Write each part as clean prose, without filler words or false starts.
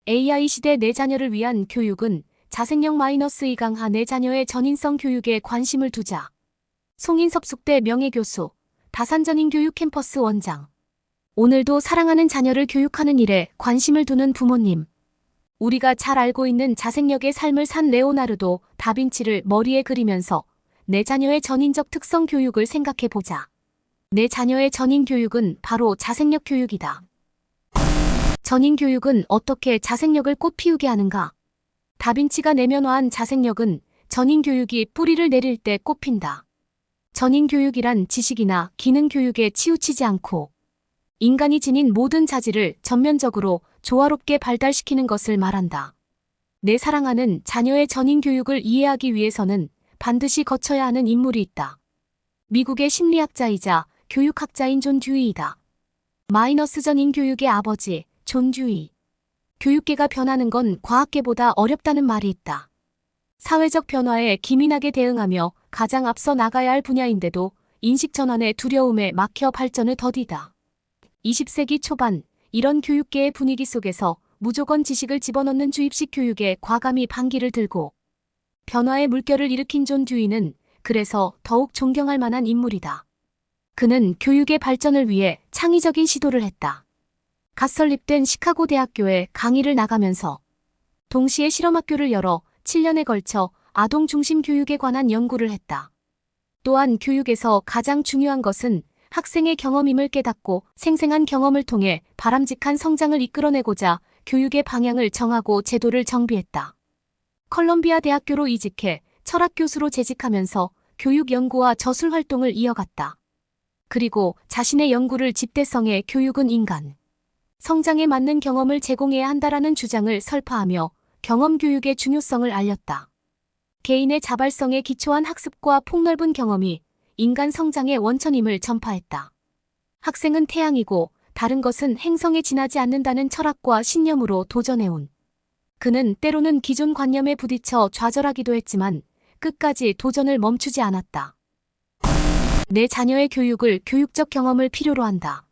AI 시대 내 자녀를 위한 교육은 자생력 -2 강하 내 자녀의 전인성 교육에 관심을 두자. 송인섭숙대 명예교수, 다산전인교육 캠퍼스 원장. 오늘도 사랑하는 자녀를 교육하는 일에 관심을 두는 부모님. 우리가 잘 알고 있는 자생력의 삶을 산 레오나르도 다빈치를 머리에 그리면서 내 자녀의 전인적 특성 교육을 생각해보자. 내 자녀의 전인 교육은 바로 자생력 교육이다. 전인 교육은 어떻게 자생력을 꽃피우게 하는가? 다빈치가 내면화한 자생력은 전인 교육이 뿌리를 내릴 때 꽃핀다. 전인 교육이란 지식이나 기능 교육에 치우치지 않고 인간이 지닌 모든 자질을 전면적으로 조화롭게 발달시키는 것을 말한다. 내 사랑하는 자녀의 전인 교육을 이해하기 위해서는 반드시 거쳐야 하는 인물이 있다. 미국의 심리학자이자 교육학자인 존 듀이이다. 마이너스 전인 교육의 아버지 존 듀이. 교육계가 변하는 건 과학계보다 어렵다는 말이 있다. 사회적 변화에 기민하게 대응하며 가장 앞서 나가야 할 분야인데도 인식 전환의 두려움에 막혀 발전을 더디다. 20세기 초반 이런 교육계의 분위기 속에서 무조건 지식을 집어넣는 주입식 교육에 과감히 반기를 들고 변화의 물결을 일으킨 존 듀이는 그래서 더욱 존경할 만한 인물이다. 그는 교육의 발전을 위해 창의적인 시도를 했다. 갓 설립된 시카고 대학교에 강의를 나가면서 동시에 실험학교를 열어 7년에 걸쳐 아동 중심 교육에 관한 연구를 했다. 또한 교육에서 가장 중요한 것은 학생의 경험임을 깨닫고 생생한 경험을 통해 바람직한 성장을 이끌어내고자 교육의 방향을 정하고 제도를 정비했다. 컬럼비아 대학교로 이직해 철학 교수로 재직하면서 교육 연구와 저술 활동을 이어갔다. 그리고 자신의 연구를 집대성의 교육은 인간 성장에 맞는 경험을 제공해야 한다라는 주장을 설파하며 경험 교육의 중요성을 알렸다. 개인의 자발성에 기초한 학습과 폭넓은 경험이 인간 성장의 원천임을 전파했다. 학생은 태양이고 다른 것은 행성에 지나지 않는다는 철학과 신념으로 도전해온 그는 때로는 기존 관념에 부딪혀 좌절하기도 했지만 끝까지 도전을 멈추지 않았다. 내 자녀의 교육을 교육적 경험을 필요로 한다.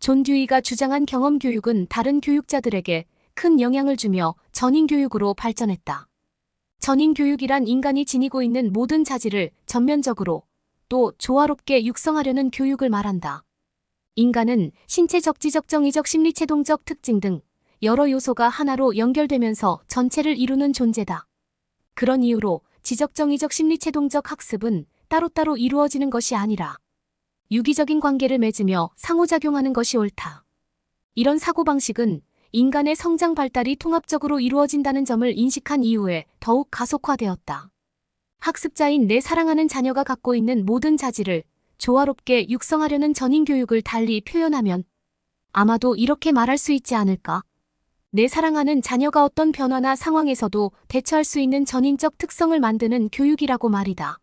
존 듀이가 주장한 경험 교육은 다른 교육자들에게 큰 영향을 주며 전인 교육으로 발전했다. 전인 교육이란 인간이 지니고 있는 모든 자질을 전면적으로 또 조화롭게 육성하려는 교육을 말한다. 인간은 신체적, 지적, 정의적, 심리체동적 특징 등 여러 요소가 하나로 연결되면서 전체를 이루는 존재다. 그런 이유로 지적, 정의적, 심리체동적 학습은 따로따로 이루어지는 것이 아니라 유기적인 관계를 맺으며 상호작용하는 것이 옳다. 이런 사고방식은 인간의 성장 발달이 통합적으로 이루어진다는 점을 인식한 이후에 더욱 가속화되었다. 학습자인 내 사랑하는 자녀가 갖고 있는 모든 자질을 조화롭게 육성하려는 전인 교육을 달리 표현하면 아마도 이렇게 말할 수 있지 않을까? 내 사랑하는 자녀가 어떤 변화나 상황에서도 대처할 수 있는 전인적 특성을 만드는 교육이라고 말이다.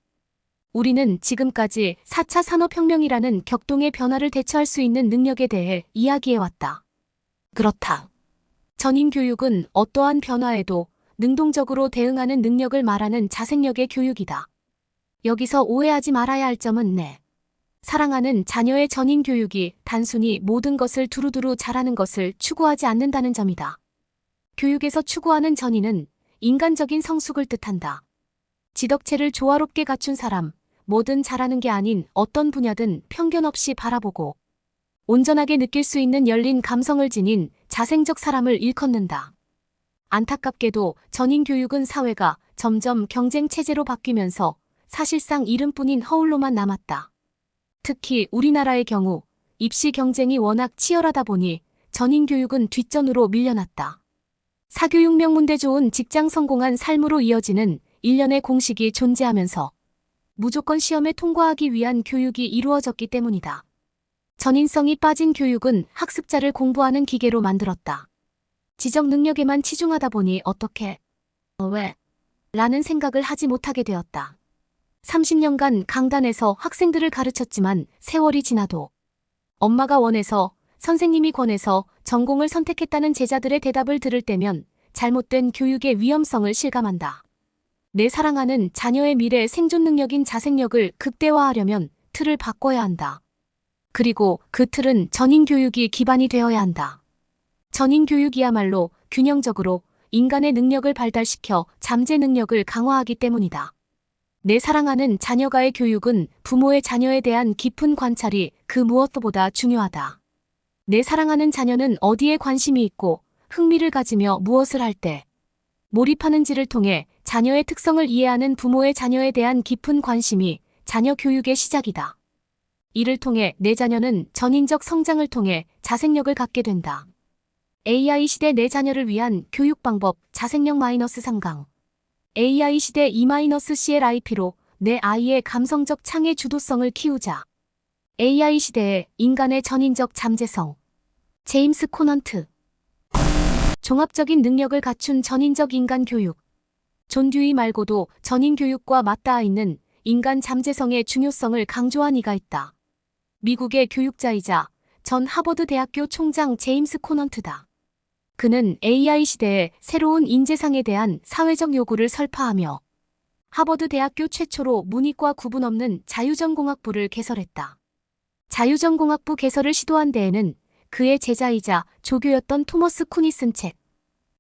우리는 지금까지 4차 산업혁명이라는 격동의 변화를 대처할 수 있는 능력에 대해 이야기해왔다. 그렇다. 전인 교육은 어떠한 변화에도 능동적으로 대응하는 능력을 말하는 자생력의 교육이다. 여기서 오해하지 말아야 할 점은 내 사랑하는 자녀의 전인 교육이 단순히 모든 것을 두루두루 잘하는 것을 추구하지 않는다는 점이다. 교육에서 추구하는 전인은 인간적인 성숙을 뜻한다. 지덕체를 조화롭게 갖춘 사람, 뭐든 잘하는 게 아닌 어떤 분야든 편견 없이 바라보고 온전하게 느낄 수 있는 열린 감성을 지닌 자생적 사람을 일컫는다. 안타깝게도 전인 교육은 사회가 점점 경쟁 체제로 바뀌면서 사실상 이름뿐인 허울로만 남았다. 특히 우리나라의 경우 입시 경쟁이 워낙 치열하다 보니 전인 교육은 뒷전으로 밀려났다. 사교육 명문대 좋은 직장 성공한 삶으로 이어지는 일련의 공식이 존재하면서 무조건 시험에 통과하기 위한 교육이 이루어졌기 때문이다. 전인성이 빠진 교육은 학습자를 공부하는 기계로 만들었다. 지적 능력에만 치중하다 보니 어떻게, 왜? 라는 생각을 하지 못하게 되었다. 30년간 강단에서 학생들을 가르쳤지만 세월이 지나도 엄마가 원해서 선생님이 권해서 전공을 선택했다는 제자들의 대답을 들을 때면 잘못된 교육의 위험성을 실감한다. 내 사랑하는 자녀의 미래 생존 능력인 자생력을 극대화하려면 틀을 바꿔야 한다. 그리고 그 틀은 전인 교육이 기반이 되어야 한다. 전인 교육이야말로 균형적으로 인간의 능력을 발달시켜 잠재 능력을 강화하기 때문이다. 내 사랑하는 자녀가의 교육은 부모의 자녀에 대한 깊은 관찰이 그 무엇보다 중요하다. 내 사랑하는 자녀는 어디에 관심이 있고 흥미를 가지며 무엇을 할 때 몰입하는지를 통해 자녀의 특성을 이해하는 부모의 자녀에 대한 깊은 관심이 자녀 교육의 시작이다. 이를 통해 내 자녀는 전인적 성장을 통해 자생력을 갖게 된다. AI 시대 내 자녀를 위한 교육 방법 자생력 -3강 AI 시대 E-CLIP로 내 아이의 감성적 창의 주도성을 키우자. AI 시대의 인간의 전인적 잠재성. 제임스 코넌트. 종합적인 능력을 갖춘 전인적 인간 교육. 존 듀이 말고도 전인 교육과 맞닿아 있는 인간 잠재성의 중요성을 강조한 이가 있다. 미국의 교육자이자 전 하버드 대학교 총장 제임스 코넌트다. 그는 AI 시대의 새로운 인재상에 대한 사회적 요구를 설파하며 하버드 대학교 최초로 문이과 구분 없는 자유전공학부를 개설했다. 자유전공학부 개설을 시도한 데에는 그의 제자이자 조교였던 토머스 쿤이 쓴 책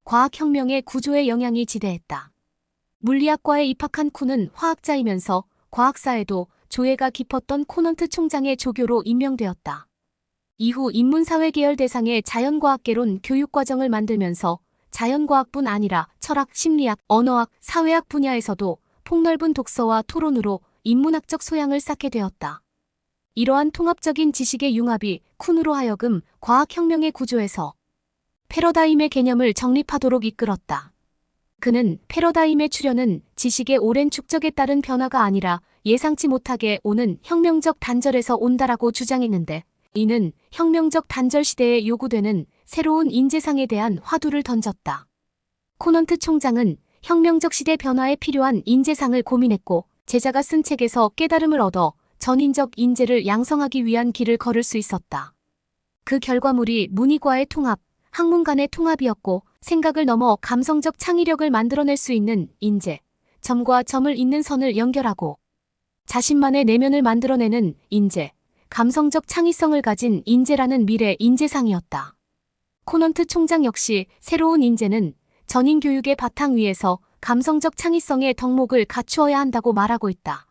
과학혁명의 구조의 영향이 지대했다. 물리학과에 입학한 쿤은 화학자이면서 과학사에도 조예가 깊었던 코넌트 총장의 조교로 임명되었다. 이후 인문사회 계열 대상의 자연과학개론 교육과정을 만들면서 자연과학뿐 아니라 철학, 심리학, 언어학, 사회학 분야에서도 폭넓은 독서와 토론으로 인문학적 소양을 쌓게 되었다. 이러한 통합적인 지식의 융합이 쿤으로 하여금 과학혁명의 구조에서 패러다임의 개념을 정립하도록 이끌었다. 그는 패러다임의 출현은 지식의 오랜 축적에 따른 변화가 아니라 예상치 못하게 오는 혁명적 단절에서 온다라고 주장했는데, 이는 혁명적 단절 시대에 요구되는 새로운 인재상에 대한 화두를 던졌다. 코넌트 총장은 혁명적 시대 변화에 필요한 인재상을 고민했고, 제자가 쓴 책에서 깨달음을 얻어 전인적 인재를 양성하기 위한 길을 걸을 수 있었다. 그 결과물이 문이과의 통합, 학문 간의 통합이었고, 생각을 넘어 감성적 창의력을 만들어낼 수 있는 인재, 점과 점을 잇는 선을 연결하고 자신만의 내면을 만들어내는 인재, 감성적 창의성을 가진 인재라는 미래 인재상이었다. 코넌트 총장 역시 새로운 인재는 전인 교육의 바탕 위에서 감성적 창의성의 덕목을 갖추어야 한다고 말하고 있다.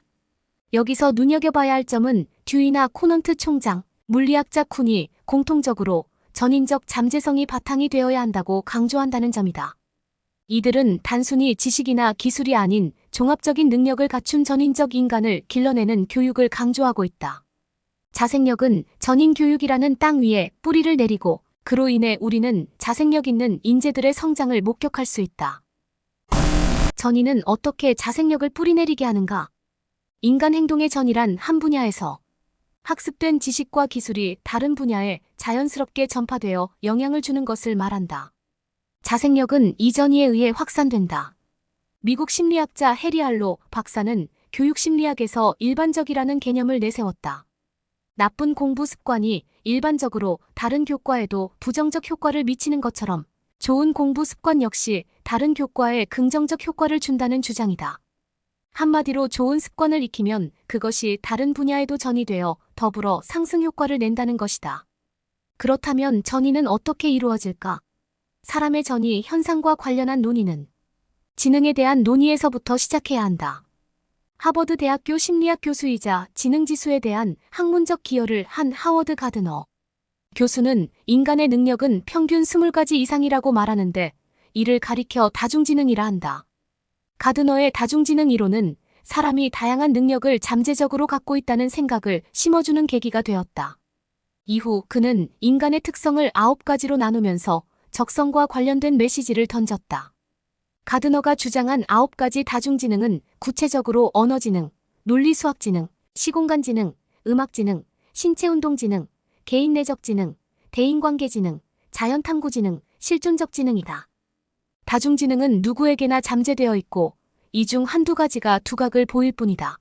여기서 눈여겨봐야 할 점은 듀이나 코넌트 총장, 물리학자 쿤이 공통적으로 전인적 잠재성이 바탕이 되어야 한다고 강조한다는 점이다. 이들은 단순히 지식이나 기술이 아닌 종합적인 능력을 갖춘 전인적 인간을 길러내는 교육을 강조하고 있다. 자생력은 전인 교육이라는 땅 위에 뿌리를 내리고 그로 인해 우리는 자생력 있는 인재들의 성장을 목격할 수 있다. 전인은 어떻게 자생력을 뿌리내리게 하는가? 인간 행동의 전이란 한 분야에서 학습된 지식과 기술이 다른 분야에 자연스럽게 전파되어 영향을 주는 것을 말한다. 자생력은 이 전이에 의해 확산된다. 미국 심리학자 해리 할로 박사는 교육심리학에서 일반적이라는 개념을 내세웠다. 나쁜 공부 습관이 일반적으로 다른 교과에도 부정적 효과를 미치는 것처럼 좋은 공부 습관 역시 다른 교과에 긍정적 효과를 준다는 주장이다. 한마디로 좋은 습관을 익히면 그것이 다른 분야에도 전이되어 더불어 상승 효과를 낸다는 것이다. 그렇다면 전이는 어떻게 이루어질까? 사람의 전이 현상과 관련한 논의는 지능에 대한 논의에서부터 시작해야 한다. 하버드 대학교 심리학 교수이자 지능지수에 대한 학문적 기여를 한 하워드 가드너 교수는 인간의 능력은 평균 20가지 이상이라고 말하는데 이를 가리켜 다중지능이라 한다. 가드너의 다중지능 이론은 사람이 다양한 능력을 잠재적으로 갖고 있다는 생각을 심어주는 계기가 되었다. 이후 그는 인간의 특성을 9가지로 나누면서 적성과 관련된 메시지를 던졌다. 가드너가 주장한 9가지 다중지능은 구체적으로 언어지능, 논리수학지능, 시공간지능, 음악지능, 신체운동지능, 개인내적지능, 대인관계지능, 자연탐구지능, 실존적지능이다. 다중지능은 누구에게나 잠재되어 있고 이 중 한두 가지가 두각을 보일 뿐이다.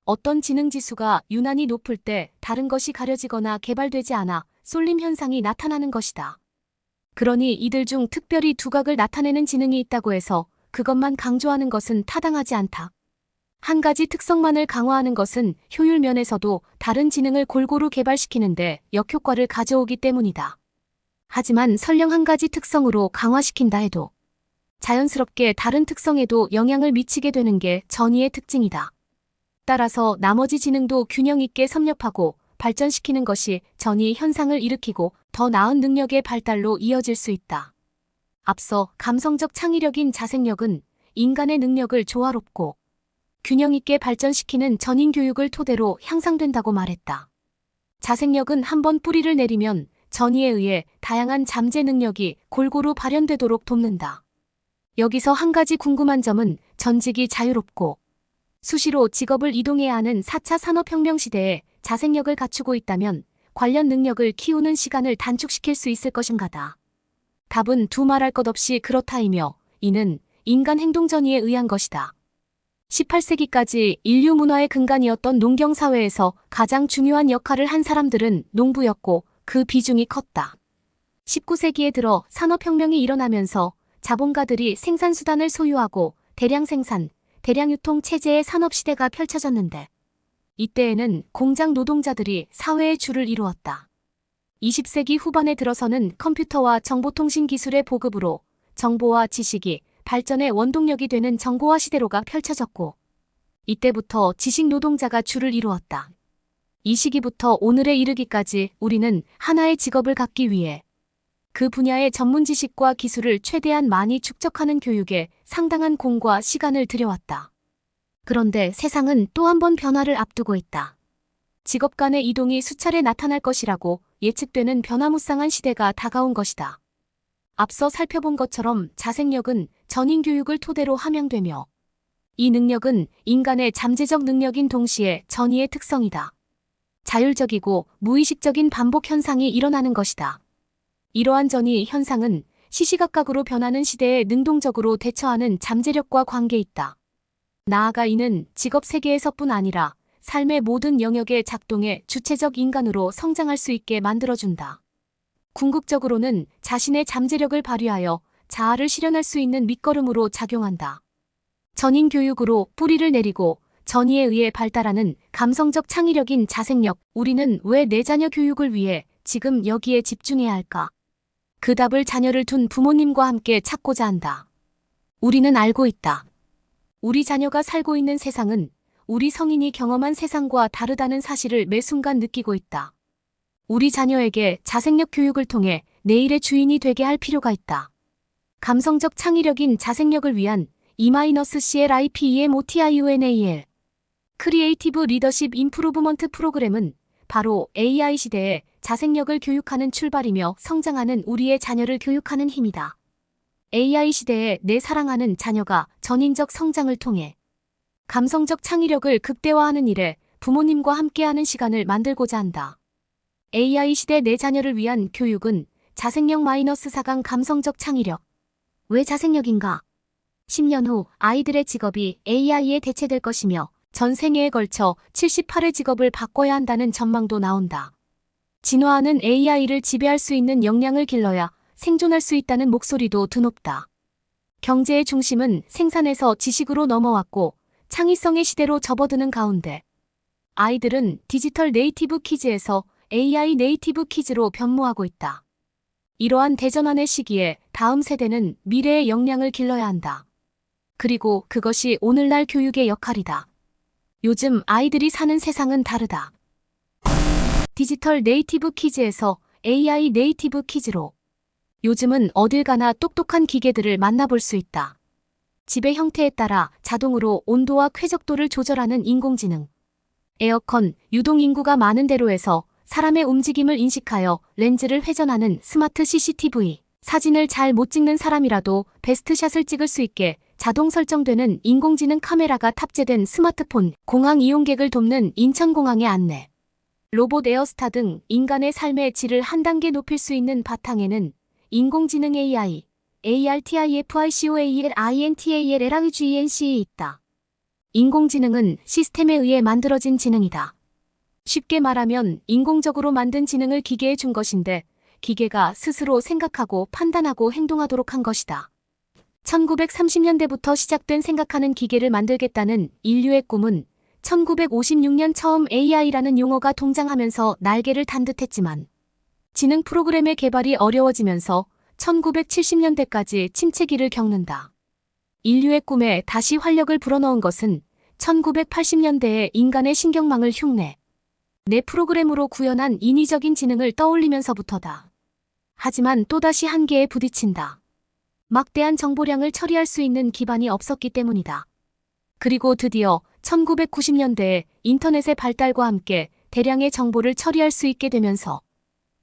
어떤 지능지수가 유난히 높을 때 다른 것이 가려지거나 개발되지 않아 쏠림 현상이 나타나는 것이다. 그러니 이들 중 특별히 두각을 나타내는 지능이 있다고 해서 그것만 강조하는 것은 타당하지 않다. 한 가지 특성만을 강화하는 것은 효율 면에서도 다른 지능을 골고루 개발시키는데 역효과를 가져오기 때문이다. 하지만 설령 한 가지 특성으로 강화시킨다 해도 자연스럽게 다른 특성에도 영향을 미치게 되는 게 전이의 특징이다. 따라서 나머지 지능도 균형 있게 섭렵하고 발전시키는 것이 전이 현상을 일으키고 더 나은 능력의 발달로 이어질 수 있다. 앞서 감성적 창의력인 자생력은 인간의 능력을 조화롭고 균형 있게 발전시키는 전인 교육을 토대로 향상된다고 말했다. 자생력은 한번 뿌리를 내리면 전이에 의해 다양한 잠재 능력이 골고루 발현되도록 돕는다. 여기서 한 가지 궁금한 점은 전직이 자유롭고 수시로 직업을 이동해야 하는 4차 산업혁명 시대에 자생력을 갖추고 있다면 관련 능력을 키우는 시간을 단축시킬 수 있을 것인가다. 답은 두말할 것 없이 그렇다이며 이는 인간 행동 전이에 의한 것이다. 18세기까지 인류 문화의 근간이었던 농경사회에서 가장 중요한 역할을 한 사람들은 농부였고 그 비중이 컸다. 19세기에 들어 산업혁명이 일어나면서 자본가들이 생산수단을 소유하고 대량 생산, 대량 유통 체제의 산업시대가 펼쳐졌는데 이때에는 공장 노동자들이 사회의 주를 이루었다. 20세기 후반에 들어서는 컴퓨터와 정보통신 기술의 보급으로 정보와 지식이 발전의 원동력이 되는 정보화 시대로가 펼쳐졌고 이때부터 지식 노동자가 주를 이루었다. 이 시기부터 오늘에 이르기까지 우리는 하나의 직업을 갖기 위해 그 분야의 전문 지식과 기술을 최대한 많이 축적하는 교육에 상당한 공과 시간을 들여왔다. 그런데 세상은 또 한 번 변화를 앞두고 있다. 직업 간의 이동이 수차례 나타날 것이라고 예측되는 변화무쌍한 시대가 다가온 것이다. 앞서 살펴본 것처럼 자생력은 전인 교육을 토대로 함양되며 이 능력은 인간의 잠재적 능력인 동시에 전이의 특성이다. 자율적이고 무의식적인 반복 현상이 일어나는 것이다. 이러한 전이 현상은 시시각각으로 변하는 시대에 능동적으로 대처하는 잠재력과 관계 있다. 나아가 이는 직업 세계에서뿐 아니라 삶의 모든 영역에 작동해 주체적 인간으로 성장할 수 있게 만들어준다. 궁극적으로는 자신의 잠재력을 발휘하여 자아를 실현할 수 있는 밑거름으로 작용한다. 전인 교육으로 뿌리를 내리고 전이에 의해 발달하는 감성적 창의력인 자생력, 우리는 왜 내 자녀 교육을 위해 지금 여기에 집중해야 할까? 그 답을 자녀를 둔 부모님과 함께 찾고자 한다. 우리는 알고 있다. 우리 자녀가 살고 있는 세상은 우리 성인이 경험한 세상과 다르다는 사실을 매 순간 느끼고 있다. 우리 자녀에게 자생력 교육을 통해 내일의 주인이 되게 할 필요가 있다. 감성적 창의력인 자생력을 위한 E-CLIPEMOTIUNAL 크리에이티브 리더십 임프루브먼트 프로그램은 바로 AI 시대에 자생력을 교육하는 출발이며 성장하는 우리의 자녀를 교육하는 힘이다. AI 시대에 내 사랑하는 자녀가 전인적 성장을 통해 감성적 창의력을 극대화하는 일에 부모님과 함께하는 시간을 만들고자 한다. AI 시대 내 자녀를 위한 교육은 자생력 -4강 감성적 창의력. 왜 자생력인가? 10년 후 아이들의 직업이 AI에 대체될 것이며 전 생애에 걸쳐 78의 직업을 바꿔야 한다는 전망도 나온다. 진화하는 AI를 지배할 수 있는 역량을 길러야 생존할 수 있다는 목소리도 드높다. 경제의 중심은 생산에서 지식으로 넘어왔고 창의성의 시대로 접어드는 가운데 아이들은 디지털 네이티브 키즈에서 AI 네이티브 키즈로 변모하고 있다. 이러한 대전환의 시기에 다음 세대는 미래의 역량을 길러야 한다. 그리고 그것이 오늘날 교육의 역할이다. 요즘 아이들이 사는 세상은 다르다. 디지털 네이티브 키즈에서 AI 네이티브 키즈로 요즘은 어딜 가나 똑똑한 기계들을 만나볼 수 있다. 집의 형태에 따라 자동으로 온도와 쾌적도를 조절하는 인공지능. 에어컨, 유동인구가 많은 대로에서 사람의 움직임을 인식하여 렌즈를 회전하는 스마트 CCTV. 사진을 잘 못 찍는 사람이라도 베스트샷을 찍을 수 있게 자동 설정되는 인공지능 카메라가 탑재된 스마트폰. 공항 이용객을 돕는 인천공항의 안내. 로봇 에어스타 등 인간의 삶의 질을 한 단계 높일 수 있는 바탕에는 인공지능 AI, ARTIFICOALINTALRIGENCE 있다. 인공지능은 시스템에 의해 만들어진 지능이다. 쉽게 말하면 인공적으로 만든 지능을 기계에 준 것인데 기계가 스스로 생각하고 판단하고 행동하도록 한 것이다. 1930년대부터 시작된 생각하는 기계를 만들겠다는 인류의 꿈은 1956년 처음 AI라는 용어가 등장하면서 날개를 단 듯했지만 지능 프로그램의 개발이 어려워지면서 1970년대까지 침체기를 겪는다. 인류의 꿈에 다시 활력을 불어넣은 것은 1980년대의 인간의 신경망을 흉내 내 프로그램으로 구현한 인위적인 지능을 떠올리면서부터다. 하지만 또다시 한계에 부딪힌다. 막대한 정보량을 처리할 수 있는 기반이 없었기 때문이다. 그리고 드디어 1990년대에 인터넷의 발달과 함께 대량의 정보를 처리할 수 있게 되면서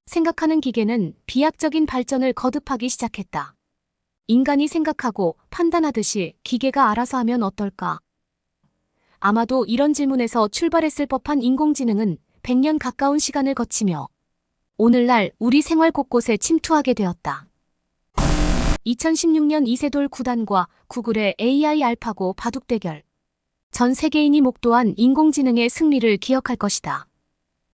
생각하는 기계는 비약적인 발전을 거듭하기 시작했다. 인간이 생각하고 판단하듯이 기계가 알아서 하면 어떨까? 아마도 이런 질문에서 출발했을 법한 인공지능은 100년 가까운 시간을 거치며 오늘날 우리 생활 곳곳에 침투하게 되었다. 2016년 이세돌 구단과 구글의 AI 알파고 바둑 대결. 전 세계인이 목도한 인공지능의 승리를 기억할 것이다.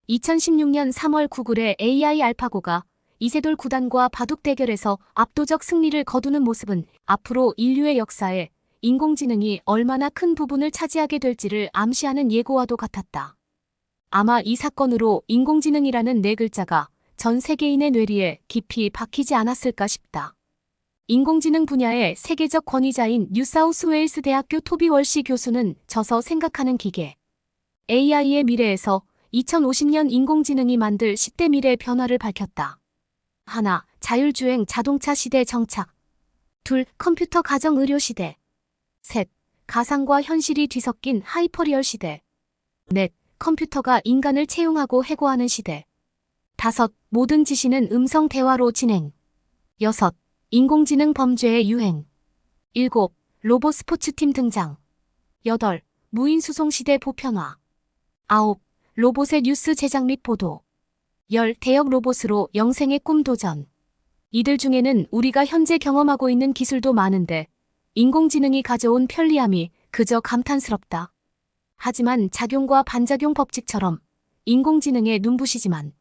2016년 3월 구글의 AI 알파고가 이세돌 구단과 바둑 대결에서 압도적 승리를 거두는 모습은 앞으로 인류의 역사에 인공지능이 얼마나 큰 부분을 차지하게 될지를 암시하는 예고와도 같았다. 아마 이 사건으로 인공지능이라는 네 글자가 전 세계인의 뇌리에 깊이 박히지 않았을까 싶다. 인공지능 분야의 세계적 권위자인 뉴사우스웨일스 대학교 토비 월시 교수는 저서 생각하는 기계 AI의 미래에서 2050년 인공지능이 만들 10대 미래 변화를 밝혔다. 하나, 자율주행 자동차 시대 정착. 둘, 컴퓨터 가정 의료 시대. 셋, 가상과 현실이 뒤섞인 하이퍼리얼 시대. 넷, 컴퓨터가 인간을 채용하고 해고하는 시대. 다섯, 모든 지시는 음성 대화로 진행. 여섯, 인공지능 범죄의 유행. 일곱, 로봇 스포츠팀 등장. 여덟, 무인 수송 시대 보편화. 아홉, 로봇의 뉴스 제작 및 보도. 10. 대역 로봇으로 영생의 꿈 도전. 이들 중에는 우리가 현재 경험하고 있는 기술도 많은데 인공지능이 가져온 편리함이 그저 감탄스럽다. 하지만 작용과 반작용 법칙처럼 인공지능에 눈부시지만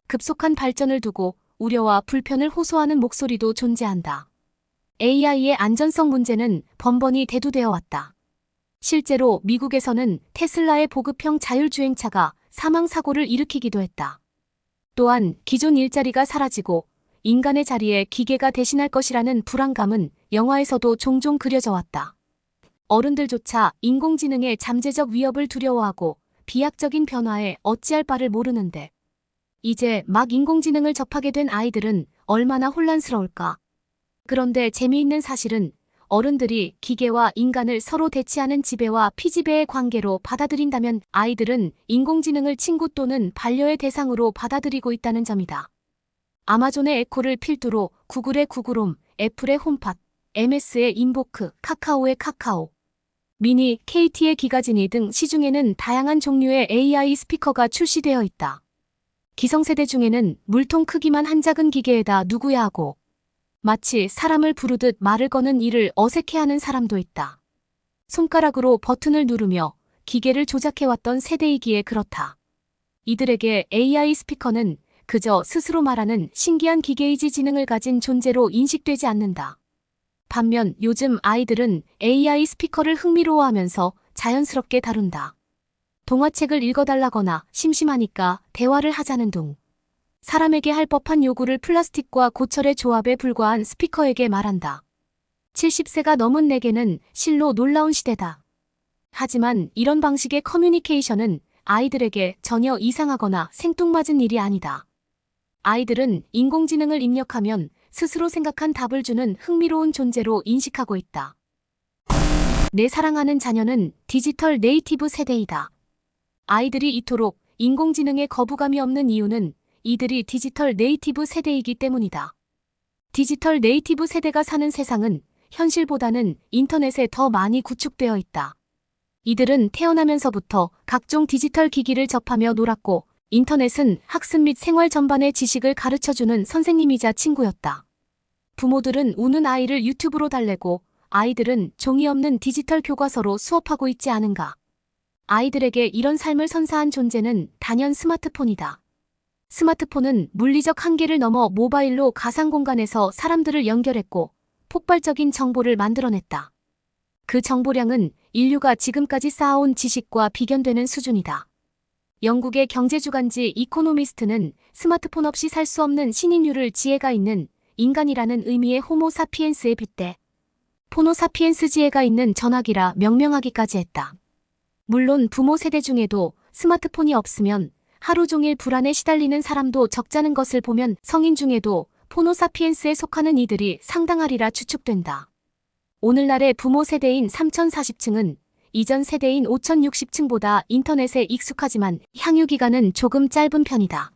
급속한 발전을 두고 우려와 불편을 호소하는 목소리도 존재한다. AI의 안전성 문제는 번번이 대두되어 왔다. 실제로 미국에서는 테슬라의 보급형 자율주행차가 사망사고를 일으키기도 했다. 또한 기존 일자리가 사라지고 인간의 자리에 기계가 대신할 것이라는 불안감은 영화에서도 종종 그려져 왔다. 어른들조차 인공지능의 잠재적 위협을 두려워하고 비약적인 변화에 어찌할 바를 모르는데 이제 막 인공지능을 접하게 된 아이들은 얼마나 혼란스러울까. 그런데 재미있는 사실은 어른들이 기계와 인간을 서로 대치하는 지배와 피지배의 관계로 받아들인다면 아이들은 인공지능을 친구 또는 반려의 대상으로 받아들이고 있다는 점이다. 아마존의 에코를 필두로 구글의 구글홈, 애플의 홈팟, MS의 인보크, 카카오의 카카오, 미니, KT의 기가지니 등 시중에는 다양한 종류의 AI 스피커가 출시되어 있다. 기성세대 중에는 물통 크기만 한 작은 기계에다 누구야 하고 마치 사람을 부르듯 말을 거는 이를 어색해하는 사람도 있다. 손가락으로 버튼을 누르며 기계를 조작해왔던 세대이기에 그렇다. 이들에게 AI 스피커는 그저 스스로 말하는 신기한 기계이지 지능을 가진 존재로 인식되지 않는다. 반면 요즘 아이들은 AI 스피커를 흥미로워하면서 자연스럽게 다룬다. 동화책을 읽어달라거나 심심하니까 대화를 하자는 둥. 사람에게 할 법한 요구를 플라스틱과 고철의 조합에 불과한 스피커에게 말한다. 70세가 넘은 내게는 실로 놀라운 시대다. 하지만 이런 방식의 커뮤니케이션은 아이들에게 전혀 이상하거나 생뚱맞은 일이 아니다. 아이들은 인공지능을 입력하면 스스로 생각한 답을 주는 흥미로운 존재로 인식하고 있다. 내 사랑하는 자녀는 디지털 네이티브 세대이다. 아이들이 이토록 인공지능에 거부감이 없는 이유는 이들이 디지털 네이티브 세대이기 때문이다. 디지털 네이티브 세대가 사는 세상은 현실보다는 인터넷에 더 많이 구축되어 있다. 이들은 태어나면서부터 각종 디지털 기기를 접하며 놀았고 인터넷은 학습 및 생활 전반의 지식을 가르쳐주는 선생님이자 친구였다. 부모들은 우는 아이를 유튜브로 달래고 아이들은 종이 없는 디지털 교과서로 수업하고 있지 않은가. 아이들에게 이런 삶을 선사한 존재는 단연 스마트폰이다. 스마트폰은 물리적 한계를 넘어 모바일로 가상 공간에서 사람들을 연결했고 폭발적인 정보를 만들어냈다. 그 정보량은 인류가 지금까지 쌓아온 지식과 비견되는 수준이다. 영국의 경제주간지 이코노미스트는 스마트폰 없이 살 수 없는 신인류를 지혜가 있는 인간이라는 의미의 호모 사피엔스에 빗대 포노 사피엔스 지혜가 있는 전학이라 명명하기까지 했다. 물론 부모 세대 중에도 스마트폰이 없으면 하루 종일 불안에 시달리는 사람도 적잖은 것을 보면 성인 중에도 포노 사피엔스에 속하는 이들이 상당하리라 추측된다. 오늘날의 부모 세대인 3040층은 이전 세대인 5060층보다 인터넷에 익숙하지만 향유 기간은 조금 짧은 편이다.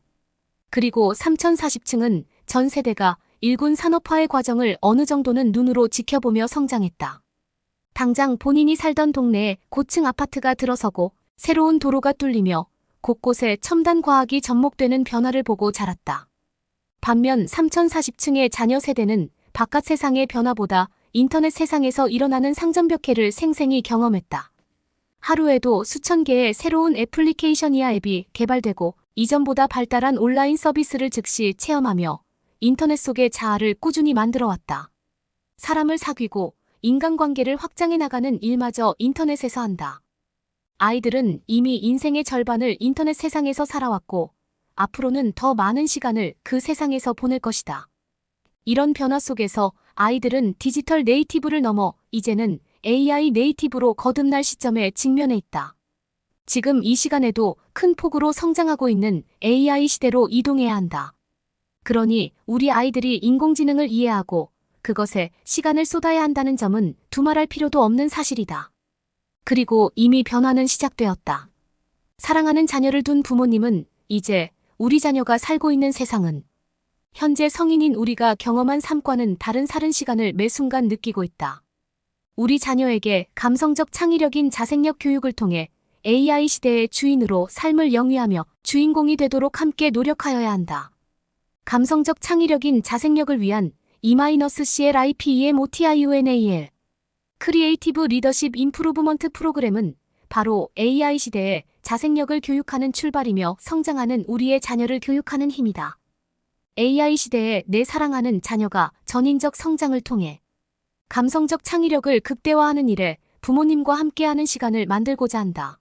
그리고 3040층은 전 세대가 일군 산업화의 과정을 어느 정도는 눈으로 지켜보며 성장했다. 당장 본인이 살던 동네에 고층 아파트가 들어서고 새로운 도로가 뚫리며 곳곳에 첨단 과학이 접목되는 변화를 보고 자랐다. 반면 3040층의 자녀 세대는 바깥 세상의 변화보다 인터넷 세상에서 일어나는 상점벽해를 생생히 경험했다. 하루에도 수천 개의 새로운 애플리케이션이야 앱이 개발되고 이전보다 발달한 온라인 서비스를 즉시 체험하며 인터넷 속의 자아를 꾸준히 만들어왔다. 사람을 사귀고 인간관계를 확장해 나가는 일마저 인터넷에서 한다. 아이들은 이미 인생의 절반을 인터넷 세상에서 살아왔고 앞으로는 더 많은 시간을 그 세상에서 보낼 것이다. 이런 변화 속에서 아이들은 디지털 네이티브를 넘어 이제는 AI 네이티브로 거듭날 시점에 직면해 있다. 지금 이 시간에도 큰 폭으로 성장하고 있는 AI 시대로 이동해야 한다. 그러니 우리 아이들이 인공지능을 이해하고 그것에 시간을 쏟아야 한다는 점은 두말할 필요도 없는 사실이다. 그리고 이미 변화는 시작되었다. 사랑하는 자녀를 둔 부모님은 이제 우리 자녀가 살고 있는 세상은 현재 성인인 우리가 경험한 삶과는 다른 사는 시간을 매 순간 느끼고 있다. 우리 자녀에게 감성적 창의력인 자생력 교육을 통해 AI 시대의 주인으로 삶을 영위하며 주인공이 되도록 함께 노력하여야 한다. 감성적 창의력인 자생력을 위한 E-CLIPEMOTIUNAL 크리에이티브 리더십 임프루브먼트 프로그램은 바로 AI 시대에 자생력을 교육하는 출발이며 성장하는 우리의 자녀를 교육하는 힘이다. AI 시대에 내 사랑하는 자녀가 전인적 성장을 통해 감성적 창의력을 극대화하는 일에 부모님과 함께하는 시간을 만들고자 한다.